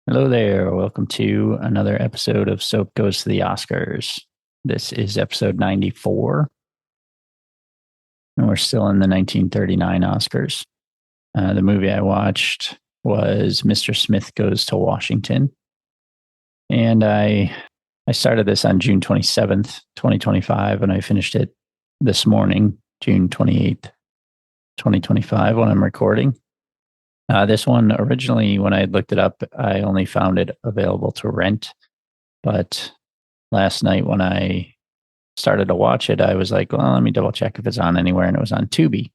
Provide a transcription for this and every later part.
Hello there. Welcome to another episode of Soap Goes to the Oscars. This is episode 94, and we're still in the 1939 Oscars. The movie I watched was Mr. Smith Goes to Washington. And I started this on June 27th, 2025, and I finished it this morning, June 28th, 2025, when I'm recording. This one originally, when I looked it up, I only found it available to rent. But last night, when I started to watch it, I was like, well, let me double check if it's on anywhere. And it was on Tubi.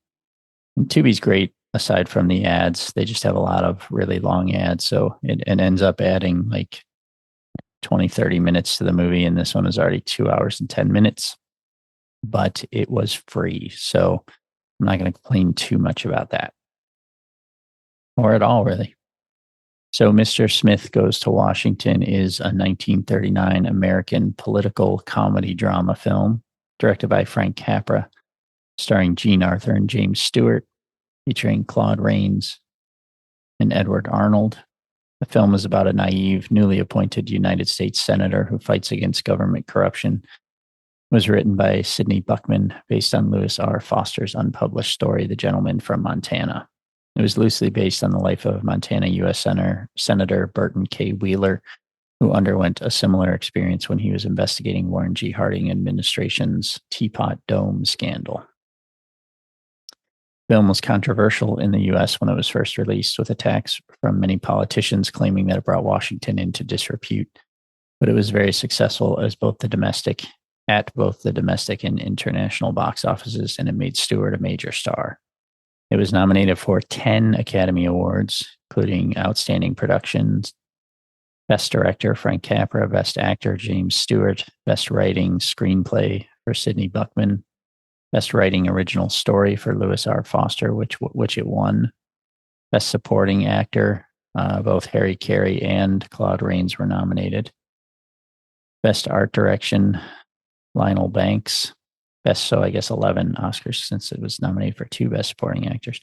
And Tubi's great aside from the ads. They just have a lot of really long ads. So it ends up adding like 20, 30 minutes to the movie. And this one is already 2 hours and 10 minutes. But it was free. So I'm not going to complain too much about that. Or at all, really. So, Mr. Smith Goes to Washington is a 1939 American political comedy drama film directed by Frank Capra, starring Jean Arthur and James Stewart, featuring Claude Rains and Edward Arnold. The film is about a naive, newly appointed United States Senator who fights against government corruption. It was written by Sidney Buckman, based on Lewis R. Foster's unpublished story, The Gentleman from Montana. It was loosely based on the life of Montana U.S. Senator Burton K. Wheeler, who underwent a similar experience when he was investigating Warren G. Harding administration's Teapot Dome scandal. The film was controversial in the U.S. when it was first released, with attacks from many politicians claiming that it brought Washington into disrepute. But it was very successful at both the domestic and international box offices, and it made Stewart a major star. It was nominated for 10 Academy Awards, including Outstanding Productions, Best Director, Frank Capra, Best Actor, James Stewart, Best Writing Screenplay for Sidney Buckman, Best Writing Original Story for Lewis R. Foster, which it won, Best Supporting Actor, both Harry Carey and Claude Rains were nominated, Best Art Direction, Lionel Banks, so I guess 11 Oscars, since it was nominated for 2 Best Supporting Actors.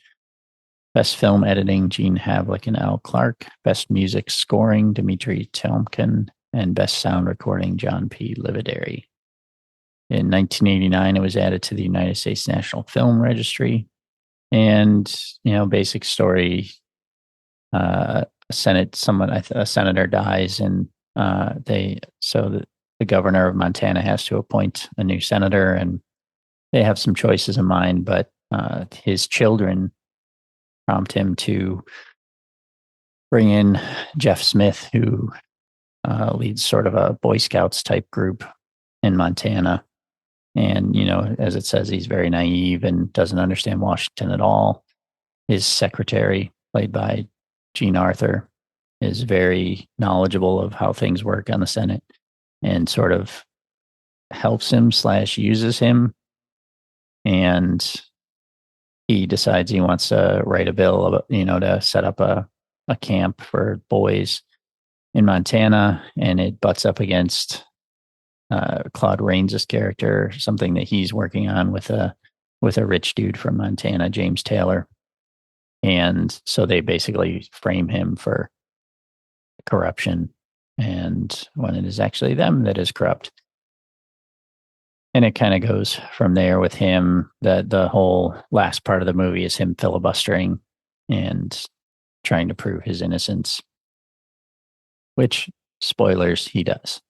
Best Film Editing, Gene Havlick and Al Clark. Best Music Scoring, Dmitri Tiomkin. And Best Sound Recording, John P. Lividary. In 1989, it was added to the United States National Film Registry. And, basic story, a senator dies, and the governor of Montana has to appoint a new senator, and they have some choices in mind, but his children prompt him to bring in Jeff Smith, who leads sort of a Boy Scouts type group in Montana. And, as it says, he's very naive and doesn't understand Washington at all. His secretary, played by Jean Arthur, is very knowledgeable of how things work on the Senate and sort of helps him / uses him. And he decides he wants to write a bill, to set up a camp for boys in Montana, and it butts up against Claude Rains' character, something that he's working on with a rich dude from Montana, James Taylor. And so they basically frame him for corruption, and when it is actually them that is corrupt. And it kind of goes from there with him. The whole last part of the movie is him filibustering and trying to prove his innocence, which, spoilers, he does.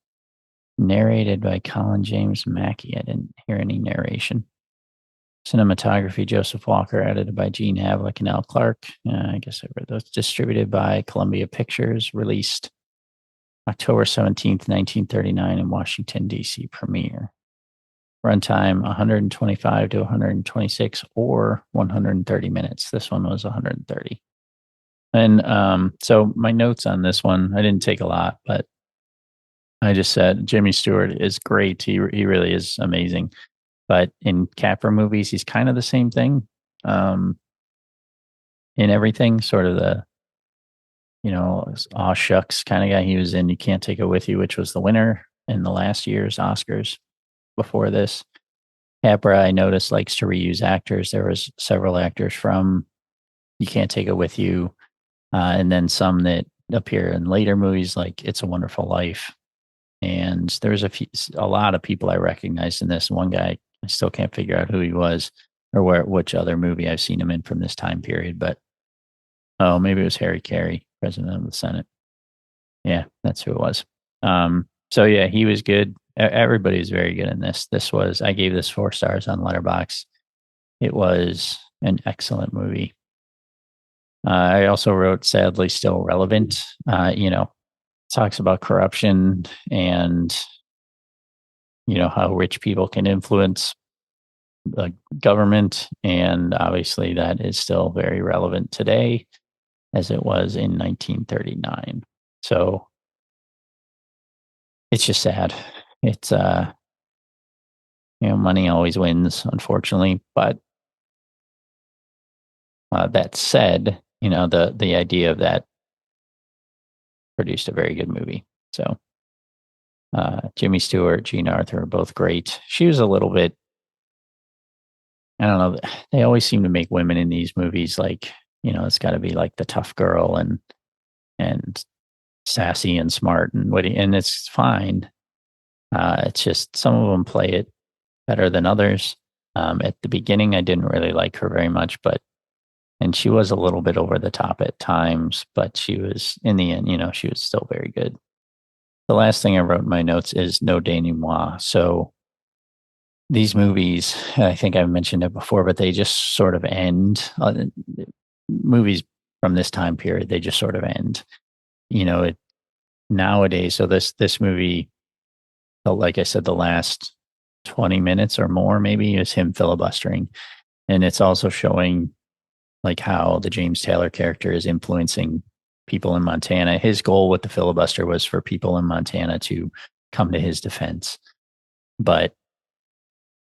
Narrated by Colin James Mackey. I didn't hear any narration. Cinematography, Joseph Walker, edited by Gene Havlick and Al Clark. I guess I read those. Distributed by Columbia Pictures. Released October 17th, 1939 in Washington, D.C. premiere. Runtime 125 to 126 or 130 minutes. This one was 130. And so my notes on this one, I didn't take a lot, but I just said Jimmy Stewart is great. He really is amazing. But in Capra movies, he's kind of the same thing. In everything, sort of the, aw shucks kind of guy. He was in You Can't Take It With You, which was the winner in the last year's Oscars. Before this, Capra, I noticed, likes to reuse actors. There was several actors from You Can't Take It With You, and then some that appear in later movies like It's a Wonderful Life. And there's a lot of people I recognized in this. One guy, I still can't figure out who he was or which other movie I've seen him in from this time period. But oh, maybe it was Harry Carey, President of the Senate. Yeah, that's who it was. So yeah, he was good. Everybody was very good in this. I gave this 4 stars on Letterboxd. It was an excellent movie. I also wrote, sadly, still relevant. Talks about corruption and how rich people can influence the government, and obviously that is still very relevant today, as it was in 1939. So it's just sad. It's money always wins, unfortunately. But that said, the idea of that produced a very good movie. So Jimmy Stewart, Jean Arthur are both great. She was a little bit, I don't know. They always seem to make women in these movies like, it's got to be like the tough girl and sassy and smart and witty, and it's fine. It's just some of them play it better than others. At the beginning, I didn't really like her very much, and she was a little bit over the top at times, but she was, in the end, she was still very good. The last thing I wrote in my notes is no denouement. So these movies, I think I've mentioned it before, but they just sort of end. Movies from this time period, they just sort of end. Nowadays, so this movie, like I said, the last 20 minutes or more maybe is him filibustering. And it's also showing like how the James Taylor character is influencing people in Montana. His goal with the filibuster was for people in Montana to come to his defense. But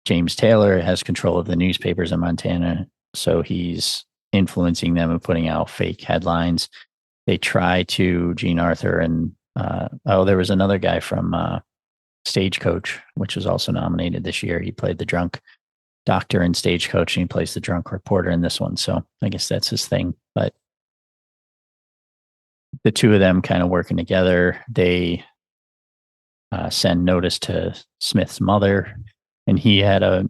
James Taylor has control of the newspapers in Montana, so he's influencing them and putting out fake headlines. They try to, Jean Arthur and there was another guy from Stagecoach, which was also nominated this year. He played the drunk doctor in Stagecoach, and he plays the drunk reporter in this one. So I guess that's his thing. But the two of them kind of working together, they send notice to Smith's mother, and he had a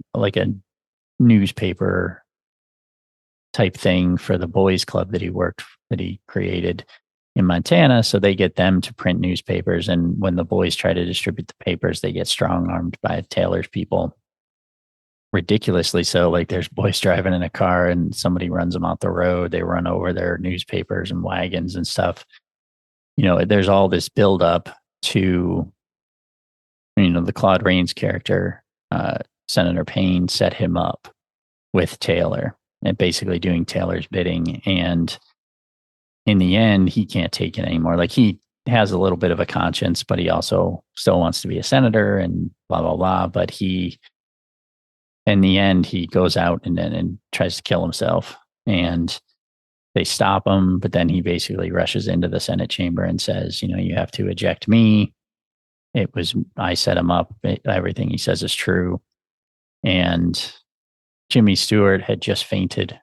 newspaper type thing for the boys club that he created in Montana. So they get them to print newspapers. And when the boys try to distribute the papers, they get strong armed by Taylor's people. Ridiculously so. Like there's boys driving in a car and somebody runs them out the road. They run over their newspapers and wagons and stuff. There's all this build up to, the Claude Rains character, Senator Payne set him up with Taylor and basically doing Taylor's bidding. And in the end, he can't take it anymore. Like he has a little bit of a conscience, but he also still wants to be a senator and blah, blah, blah. But in the end, he goes out and tries to kill himself, and they stop him. But then he basically rushes into the Senate chamber and says, you have to eject me. I set him up. Everything he says is true. And Jimmy Stewart had just fainted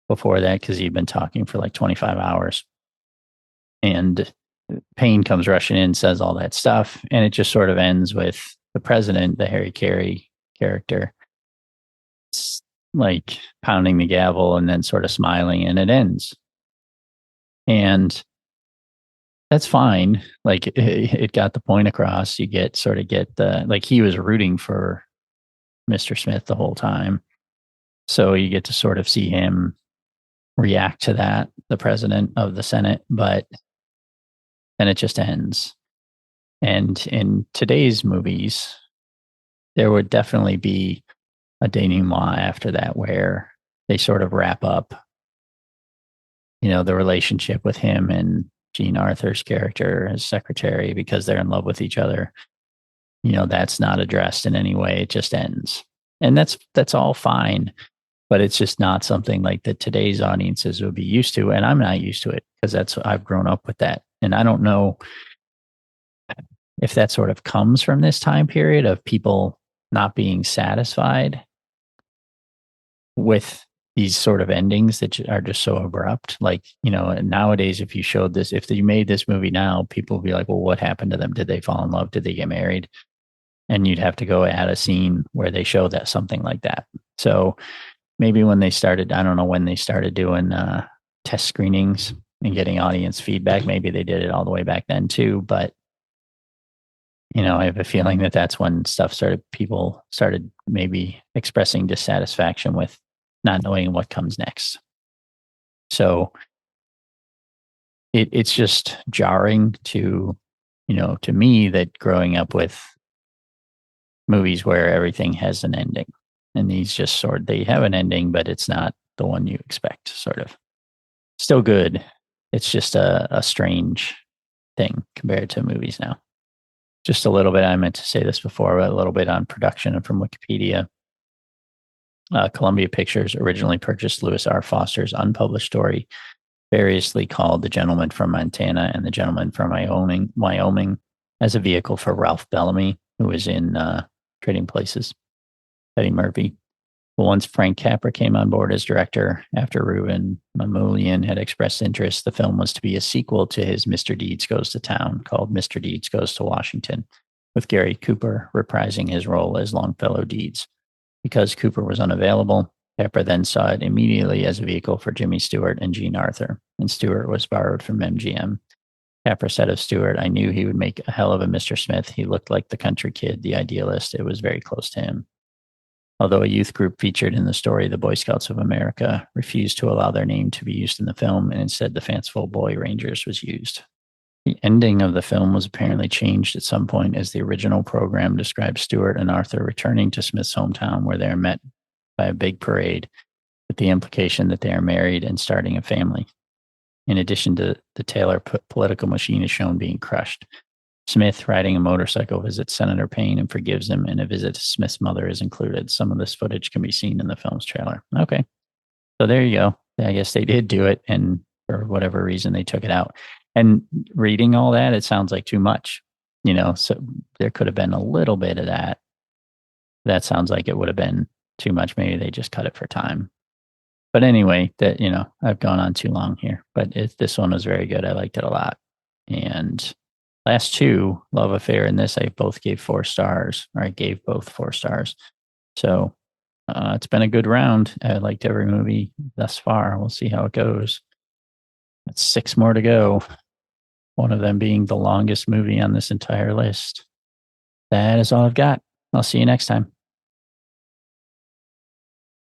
before that because he'd been talking for like 25 hours. And Payne comes rushing in, says all that stuff. And it just sort of ends with the president, the Harry Carey character, like pounding the gavel and then sort of smiling, and it ends. And that's fine. Like it got the point across. You get the, like he was rooting for Mr. Smith the whole time. So you get to sort of see him react to that, the president of the Senate, but then it just ends. And in today's movies, there would definitely be a denouement after that where they sort of wrap up, the relationship with him and Jean Arthur's character as secretary because they're in love with each other. That's not addressed in any way. It just ends. And that's all fine. But it's just not something like that today's audiences would be used to. And I'm not used to it because I've grown up with that. And I don't know if that sort of comes from this time period of people not being satisfied with these sort of endings that are just so abrupt. Like, nowadays, if you showed this, if you made this movie now, people would be like, well, what happened to them? Did they fall in love? Did they get married? And you'd have to go add a scene where they show that something like that. So maybe when they started, I don't know when they started doing test screenings and getting audience feedback, maybe they did it all the way back then too. But, I have a feeling that that's when people started maybe expressing dissatisfaction with not knowing what comes next. So it's just jarring to me that growing up with movies where everything has an ending, and these just they have an ending, but it's not the one you expect. Sort of still good. It's just a strange thing compared to movies now. Just a little bit. I meant to say this before, but a little bit on production and from Wikipedia. Columbia Pictures originally purchased Lewis R. Foster's unpublished story, variously called The Gentleman from Montana and The Gentleman from Wyoming, as a vehicle for Ralph Bellamy, who was in Trading Places, Eddie Murphy. But once Frank Capra came on board as director, after Ruben Mamoulian had expressed interest, the film was to be a sequel to his Mr. Deeds Goes to Town, called Mr. Deeds Goes to Washington, with Gary Cooper reprising his role as Longfellow Deeds. Because Cooper was unavailable, Capra then saw it immediately as a vehicle for Jimmy Stewart and Jean Arthur, and Stewart was borrowed from MGM. Capra said of Stewart, "I knew he would make a hell of a Mr. Smith. He looked like the country kid, the idealist. It was very close to him." Although a youth group featured in the story, the Boy Scouts of America, refused to allow their name to be used in the film, and instead the fanciful Boy Rangers was used. The ending of the film was apparently changed at some point, as the original program described Stewart and Arthur returning to Smith's hometown, where they are met by a big parade, with the implication that they are married and starting a family. In addition to the Taylor political machine is shown being crushed. Smith, riding a motorcycle, visits Senator Payne and forgives him, and a visit to Smith's mother is included. Some of this footage can be seen in the film's trailer. Okay. So there you go. I guess they did do it, and for whatever reason, they took it out. And reading all that, it sounds like too much, so there could have been a little bit of that. That sounds like it would have been too much. Maybe they just cut it for time. But anyway, I've gone on too long here, but this one was very good. I liked it a lot. And last two, Love Affair and this, I both gave 4 stars, or I gave both 4 stars. So it's been a good round. I liked every movie thus far. We'll see how it goes. That's 6 more to go. One of them being the longest movie on this entire list. That is all I've got. I'll see you next time.